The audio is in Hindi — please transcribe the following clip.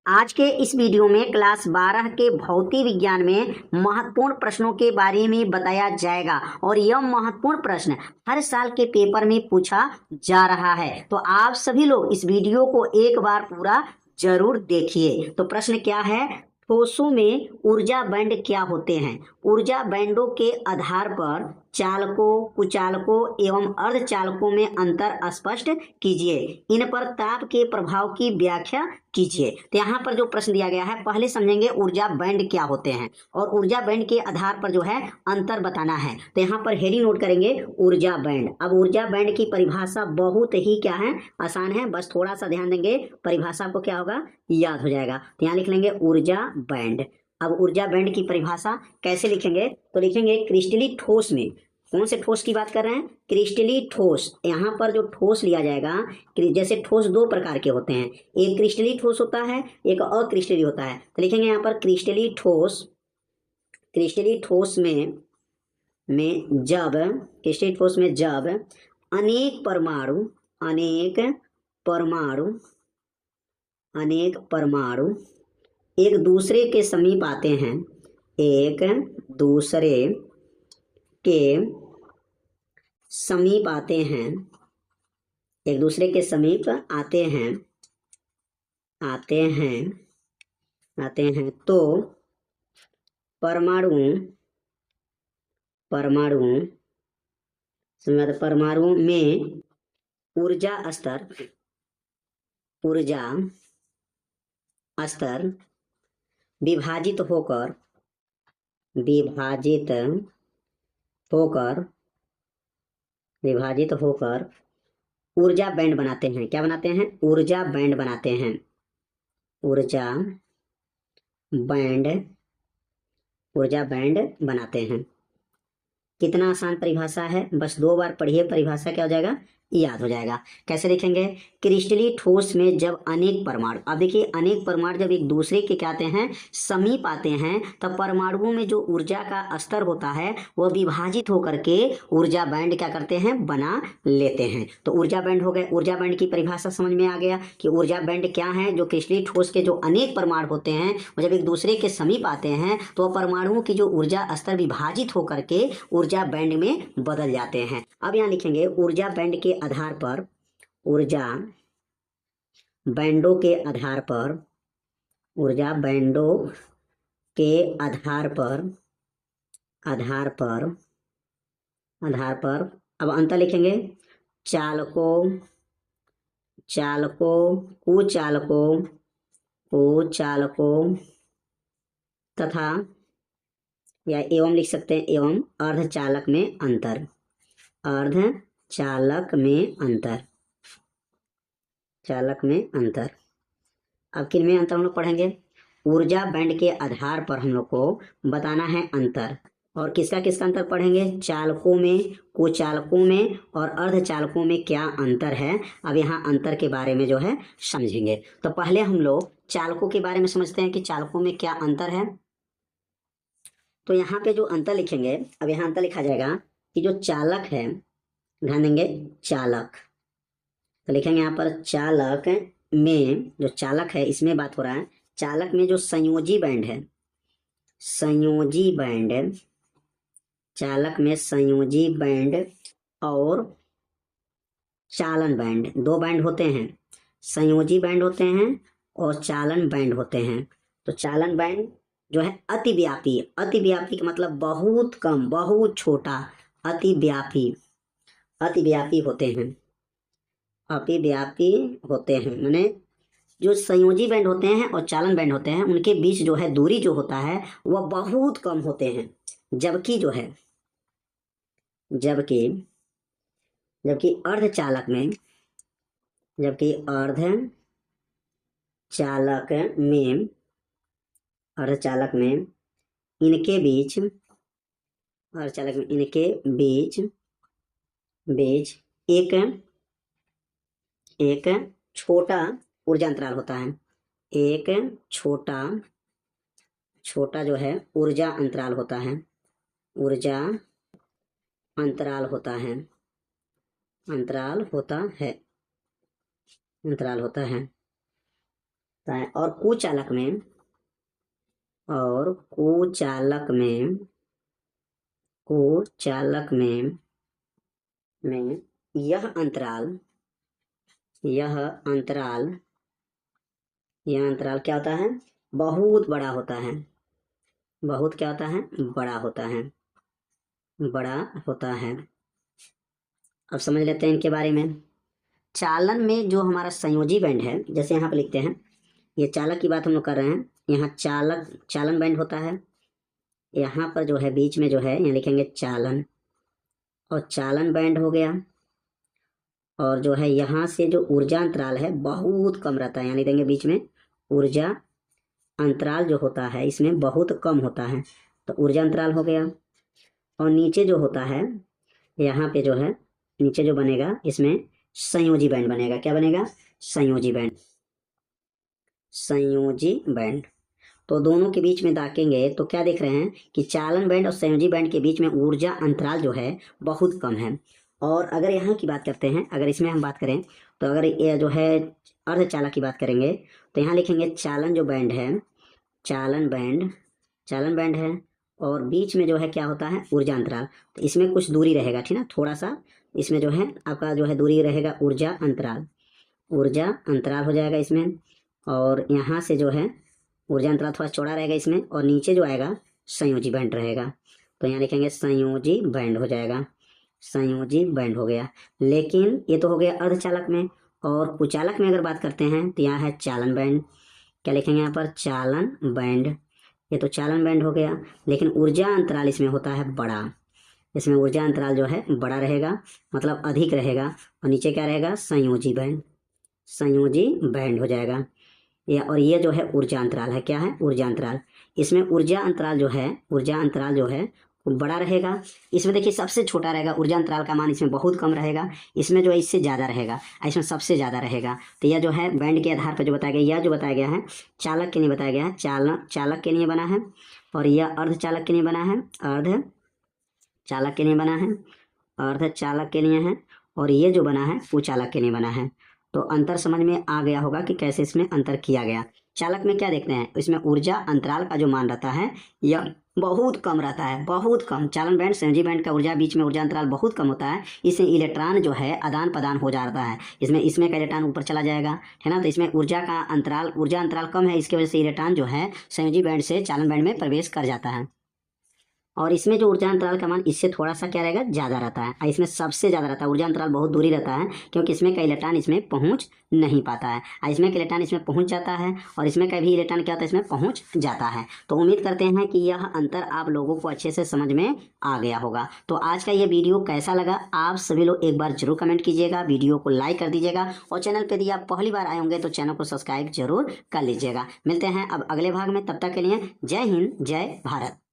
आज के इस वीडियो में क्लास 12 के भौतिक विज्ञान में महत्वपूर्ण प्रश्नों के बारे में बताया जाएगा और यह महत्वपूर्ण प्रश्न हर साल के पेपर में पूछा जा रहा है। तो आप सभी लोग इस वीडियो को एक बार पूरा जरूर देखिए। तो प्रश्न क्या है? ठोसों में ऊर्जा बैंड क्या होते हैं? ऊर्जा बैंडों के आधार पर चालकों, कुचालकों एवं अर्धचालकों में अंतर स्पष्ट कीजिए। इन पर ताप के प्रभाव की व्याख्या कीजिए। तो यहाँ पर जो प्रश्न दिया गया है, पहले समझेंगे ऊर्जा बैंड क्या होते हैं और ऊर्जा बैंड के आधार पर जो है अंतर बताना है। तो यहाँ पर हेडिंग नोट करेंगे ऊर्जा बैंड। अब ऊर्जा बैंड की परिभाषा बहुत ही क्या है, आसान है, बस थोड़ा सा ध्यान देंगे, परिभाषा आपको क्या होगा, याद हो जाएगा। तो यहाँ लिख लेंगे ऊर्जा बैंड। अब ऊर्जा बैंड की परिभाषा कैसे लिखेंगे? तो लिखेंगे क्रिस्टली ठोस में। कौन से ठोस की बात कर रहे हैं? क्रिस्टली ठोस। यहाँ पर जो ठोस लिया जाएगा, जैसे ठोस दो प्रकार के होते हैं, एक क्रिस्टली ठोस होता है, एक अक्रिस्टली होता है। तो लिखेंगे यहाँ पर क्रिस्टली ठोस। क्रिस्टली ठोस में जब क्रिस्टली ठोस में जब अनेक परमाणु अनेक परमाणु एक दूसरे के समीप आते हैं, एक दूसरे के समीप आते हैं, एक दूसरे के समीप आते हैं तो परमाणुओं में ऊर्जा स्तर विभाजित होकर ऊर्जा बैंड बनाते हैं। क्या बनाते हैं? ऊर्जा बैंड बनाते हैं। ऊर्जा बैंड बनाते हैं। कितना आसान परिभाषा है, बस 2 बार पढ़िए, परिभाषा क्या हो जाएगा, याद हो जाएगा। कैसे लिखेंगे? क्रिस्टली ठोस में जब अनेक परमाणु, अब देखिए अनेक परमाणु जब एक दूसरे के क्या आते हैं, समीप आते हैं, तब परमाणुओं में जो ऊर्जा का स्तर होता है वह विभाजित होकर के ऊर्जा बैंड क्या करते हैं, बना लेते हैं। तो ऊर्जा बैंड हो गए। ऊर्जा बैंड की परिभाषा समझ में आ गया कि ऊर्जा बैंड क्या है। जो क्रिस्टली ठोस के जो अनेक परमाणु होते हैं वो जब एक दूसरे के समीप आते हैं तो परमाणुओं की जो ऊर्जा स्तर विभाजित होकर के ऊर्जा बैंड में बदल जाते हैं। अब यहाँ लिखेंगे ऊर्जा बैंड के आधार पर, ऊर्जा बैंडों के आधार पर, ऊर्जा बैंडों के आधार पर अब अंतर लिखेंगे चालकों, कुचालकों तथा, या एवं लिख सकते हैं, एवं अर्धचालक में अंतर। अब किन में अंतर हम लोग पढ़ेंगे? ऊर्जा बैंड के आधार पर हम लोग को बताना है अंतर। और किसका किसका अंतर पढ़ेंगे? चालकों में, कुचालकों में और अर्धचालकों में क्या अंतर है। अब यहाँ अंतर के बारे में जो है समझेंगे। तो पहले हम लोग चालकों के बारे में समझते हैं कि चालकों में क्या अंतर है। तो यहाँ पे जो अंतर लिखेंगे, अब यहाँ अंतर लिखा जाएगा कि जो चालक है, ध्यान देंगे चालक, तो लिखेंगे यहाँ पर चालक में, जो चालक है इसमें बात हो रहा है, चालक में जो संयोजी बैंड है, चालक में संयोजी बैंड और चालन बैंड, 2 बैंड होते हैं, संयोजी बैंड होते हैं और चालन बैंड होते हैं। तो चालन बैंड जो है अतिव्यापी का मतलब बहुत कम, बहुत छोटा, अतिव्यापी होते हैं। माने जो संयोजी बैंड होते हैं और चालन बैंड होते हैं उनके बीच जो है दूरी जो होता है वह बहुत कम होते हैं। जबकि अर्धचालक में इनके बीच एक छोटा ऊर्जा अंतराल होता है। एक छोटा जो है ऊर्जा अंतराल होता है। और कुचालक में यह अंतराल क्या होता है, बहुत बड़ा होता है, बहुत क्या होता है, बड़ा होता है। अब समझ लेते हैं इनके बारे में। चालन में जो हमारा संयोजी बैंड है, जैसे यहाँ पे लिखते हैं, ये चालक की बात हम लोग कर रहे हैं, यहाँ चालन बैंड होता है, यहाँ पर जो है बीच में जो है यहाँ लिखेंगे चालन, और चालन बैंड हो गया। और जो है यहाँ से जो ऊर्जा अंतराल है बहुत कम रहता है, यहाँ लिख देंगे बीच में ऊर्जा अंतराल जो होता है इसमें बहुत कम होता है, तो ऊर्जा अंतराल हो गया। और नीचे जो होता है, यहाँ पे जो है नीचे जो बनेगा इसमें संयोजी बैंड बनेगा। क्या बनेगा, संयोजी बैंड। तो दोनों के बीच में दाकेंगे तो क्या देख रहे हैं कि चालन बैंड और संयोजी बैंड के बीच में ऊर्जा अंतराल जो है बहुत कम है। और अगर यहाँ की बात करते हैं, अगर इसमें हम बात करें तो अगर ये जो है अर्धचालक की बात करेंगे तो यहाँ लिखेंगे चालन जो बैंड है, चालन बैंड है, और बीच में जो है क्या होता है, ऊर्जा अंतराल। तो इसमें कुछ दूरी रहेगा, ठीक ना, थोड़ा सा इसमें जो है आपका जो है दूरी रहेगा, ऊर्जा अंतराल हो जाएगा इसमें। और यहाँ से जो है ऊर्जा अंतराल थोड़ा चौड़ा रहेगा इसमें, और नीचे जो आएगा संयोजी बैंड रहेगा। तो यहाँ लिखेंगे संयोजी बैंड हो जाएगा, संयोजी बैंड हो गया। लेकिन ये तो हो गया अर्धचालक में। और कुचालक में अगर बात करते हैं तो यहाँ है चालन बैंड। क्या लिखेंगे यहाँ पर, चालन बैंड। ये तो चालन बैंड हो गया, लेकिन ऊर्जा अंतराल इसमें होता है बड़ा, इसमें ऊर्जा अंतराल जो है बड़ा रहेगा, मतलब अधिक रहेगा। और नीचे क्या रहेगा, संयोजी बैंड हो जाएगा। और ये जो है ऊर्जा अंतराल है, क्या है, ऊर्जा अंतराल। इसमें ऊर्जा अंतराल जो है वो बड़ा रहेगा। इसमें देखिए सबसे छोटा रहेगा, ऊर्जा अंतराल का मान इसमें बहुत कम रहेगा, इसमें जो है इससे ज़्यादा रहेगा, इसमें सबसे ज़्यादा रहेगा। तो यह जो है बैंड के आधार पर जो बताया गया, यह जो बताया गया है चालक के लिए बताया गया है, चालक के लिए बना है, और यह अर्धचालक के लिए बना है, अर्धचालक के लिए है, और ये जो बना है कुचालक के लिए बना है। तो अंतर समझ में आ गया होगा कि कैसे इसमें अंतर किया गया। चालक में क्या देखते हैं, इसमें ऊर्जा अंतराल का जो मान रहता है यह बहुत कम रहता है, बहुत कम। चालन बैंड संयोजी बैंड का बीच में ऊर्जा अंतराल बहुत कम होता है, इससे इलेक्ट्रॉन जो है आदान प्रदान हो जाता है, इसमें का इलेक्ट्रॉन ऊपर चला जाएगा, है ना। तो इसमें ऊर्जा अंतराल कम है, इसकी वजह से इलेक्ट्रॉन जो है संयोजी बैंड से चालन बैंड में प्रवेश कर जाता है। और इसमें जो ऊर्जा अंतराल का मान इससे थोड़ा सा क्या रहेगा, ज़्यादा रहता है, इसमें सबसे ज़्यादा रहता है। ऊर्जा अंतराल बहुत दूरी रहता है, क्योंकि इसमें का इलेक्ट्रॉन इसमें पहुंच नहीं पाता है, इसमें का इलेक्ट्रॉन इसमें पहुंच जाता है, और इसमें का भी इलेक्ट्रॉन क्या होता है, इसमें पहुंच जाता है। तो उम्मीद करते हैं कि यह अंतर आप लोगों को अच्छे से समझ में आ गया होगा। तो आज का ये वीडियो कैसा लगा, आप सभी लोग एक बार जरूर कमेंट कीजिएगा, वीडियो को लाइक कर दीजिएगा, और चैनल पर यदि आप पहली बार आए होंगे तो चैनल को सब्सक्राइब जरूर कर लीजिएगा। मिलते हैं अब अगले भाग में, तब तक के लिए जय हिंद, जय भारत।